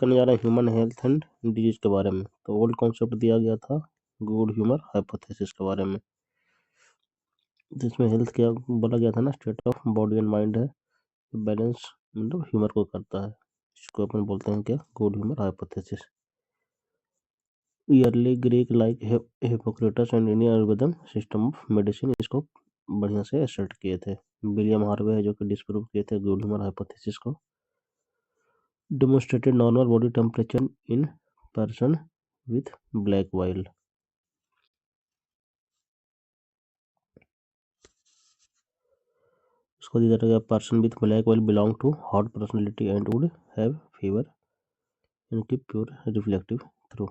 करने जा रहे हैं ह्यूमन हेल्थ एंड डिजीज के बारे में। तो ओल्ड कॉन्सेप्ट दिया गया था गुड ह्यूमर हाइपोथेसिस के बारे में, जिसमें हेल्थ क्या बोला गया था ना, state of body and mind है, बैलेंस मतलब ह्यूमर को करता है। इसको अपन बोलते हैं क्या, good humour hypothesis. Early Greek like Hippocrates and Indian Ayurvedam system of medicine इसको बढ़िया से एसेट किए थे। विलियम हार्वे है जो कि डिस्प्रूव किए थे गुड ह्यूमर हाइपोथेसिस को। Demonstrated normal body temperature in person with black bile. उसको दिया जाता है person with black bile belong to hot personality and would have fever and keep pure reflective through.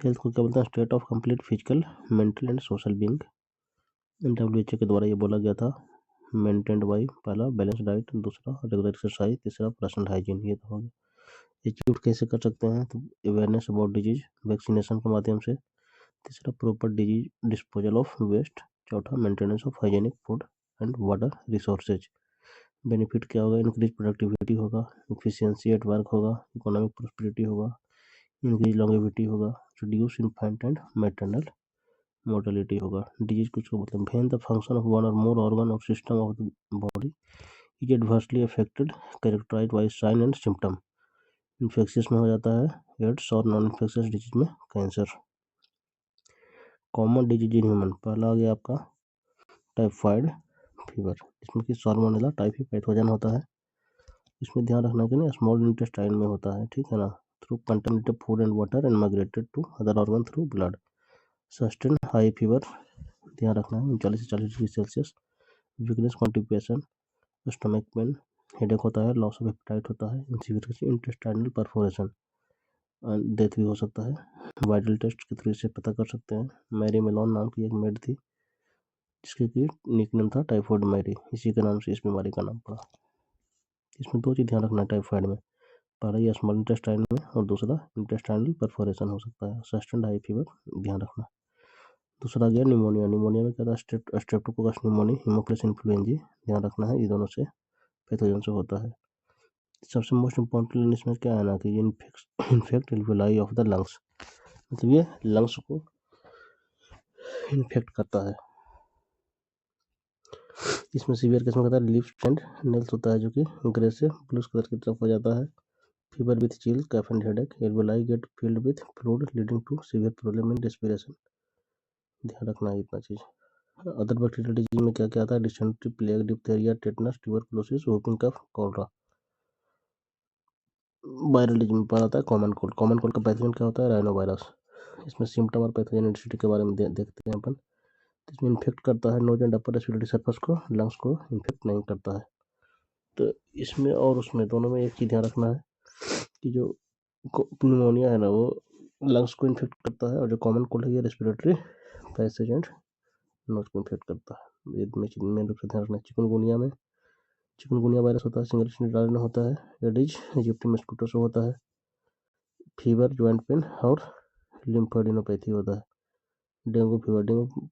Health को क्या बोलते हैं, state of complete physical mental and social being. WHO के द्वारा ये बोला गया था। मेंटेन्ड बाई, पहला बैलेंस डाइट, दूसरा रेगुलर एक्सरसाइज, तीसरा पर्सनल हाइजीन। ये तो हो गया। अचीव कैसे कर सकते हैं, तो अवेयरनेस अबाउट डिजीज, वैक्सीनेशन के माध्यम से, तीसरा proper disease disposal of waste, चौथा maintenance of hygienic food and water resources. Benefit क्या होगा, इंक्रीज प्रोडक्टिविटी होगा, इफिशियंसी एट वर्क होगा, इकोनॉमिक प्रोस्पेरिटी होगा, इंक्रीज लॉन्गेविटी होगा, reduce infant and maternal mortality होगा। डिजीज कुछ को मतलब when the function of one और मोर ऑर्गन और system of the body is adversely affected, characterized by sign and symptom. Infectious में हो जाता है एड्स और नॉन इन्फेक्शियस डिजीज में cancer. Common disease in human, पहला आ गया आपका टाइफाइड फीवर, इसमें कि साल्मोनेला टाइफी पैथोजन होता है। इसमें ध्यान रखना कि नहीं, स्मॉल इंटेस्टाइन में होता है, ठीक है ना, through contaminated food and water and migrated to other organ through blood. Sustain high fever, ध्यान रखना है 39 से 40 degree Celsius. Weakness, constipation, stomach pain, headache होता है, लॉस ऑफ एपेटाइट होता है, इंटेस्टाइनल परफोरेशन, डेथ भी हो सकता है। वाइटल टेस्ट के थ्रू इसे पता कर सकते हैं। मैरी मेलोन नाम की एक मेड थी जिसके की निकनेम था टाइफाइड मैरी, इसी के नाम से इस बीमारी का नाम पड़ा। इसमें दो चीज़ ध्यान रखना है टाइफाइड में, पहला ये स्मॉल इंटेस्टाइन में और दूसरा इंटेस्टाइनल परफोरेशन हो सकता है। सस्टेन्ड हाई फीवर ध्यान रखना। दूसरा गया निमोनिया। निमोनिया में क्या था, स्ट्रेप्टोकोकस निमोनी, हिमोफिलस इन्फ्लुएंजी, ध्यान रखना है, ये दोनों से पैथोजन से होता है। सबसे मोस्ट इम्पोर्टेंट इसमें क्या है ना कि infect alveoli of the lungs, मतलब ये लंग्स को इन्फेक्ट करता है। इसमें सीवियर केस में कहता है लिप्स एंड नेल्स होता है जो कि ग्रे से ब्लू कलर की तरफ हो जाता है। Fever with chill, cough and headache, alveoli get filled with fluid leading to severe problem in respiration, ध्यान रखना है इतना चीज़। अदर बैक्टीरियल डिजीज में क्या क्या आता है, dysentery, plague, diphtheria, tetanus, tuberculosis, whooping cough, cholera. Viral disease में पाया जाता है कॉमन कोल्ड। कॉमन कोल्ड का पैथोजन क्या होता है, राइनो वायरस। इसमें सिम्टम और पैथोजेनिसिटी के बारे में देखते हैं अपन। इसमें इन्फेक्ट करता है nose and upper respiratory surface को, लंग्स को इन्फेक्ट नहीं करता है। तो इसमें और उसमें दोनों में एक चीज़ ध्यान रखना है कि जो न्यूमोनिया है ना वो लंग्स को इन्फेक्ट करता है, और जो कॉमन कोल्ड है ये रेस्पिरेटरी पैसेज एंड नोज को इन्फेक्ट करता है। ये मेन रूप से ध्यान रखना है। चिकनगुनिया वायरस होता है, सिंगल स्टेज होता है। एडिज इजिप्टी मस्किटो से होता है। फीवर, ज्वाइंट पेन और लिम्फोडेनोपैथी होता है। डेंगू फीवर, डेंगू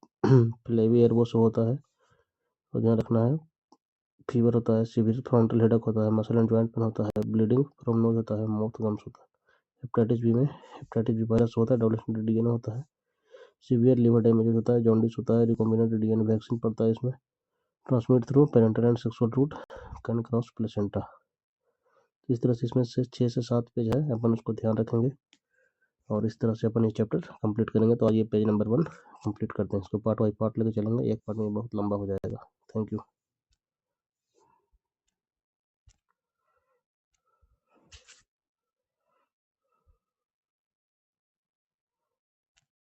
फ्लेवी एयरबो से होता है, और ध्यान रखना है। फीवर होता है, सीवियर फ्रंटल हेडेक होता है, मसल एंड ज्वाइंट पेन होता है, ब्लीडिंग फ्रॉम नोज होता है, माउथ गम्स होता है। हेपेटाइटिस बी वायरस होता है, डब्ल्यू डीएनए होता है। सीवियर लिवर डैमेज होता है, जॉन्डिस होता है, रिकॉम्बिनेंट डीएनए वैक्सीन पड़ता है इसमें। Transmit through parenteral and sexual route, can cross placenta. इस तरह से इसमें से 6 से 7 पेज है, अपन उसको ध्यान रखेंगे और इस तरह से अपन ये चैप्टर कंप्लीट करेंगे। तो आज ये पेज नंबर 1 कंप्लीट करते हैं, इसको पार्ट बाई पार्ट लेके चलेंगे, एक पार्ट में बहुत लंबा हो जाएगा। Thank you.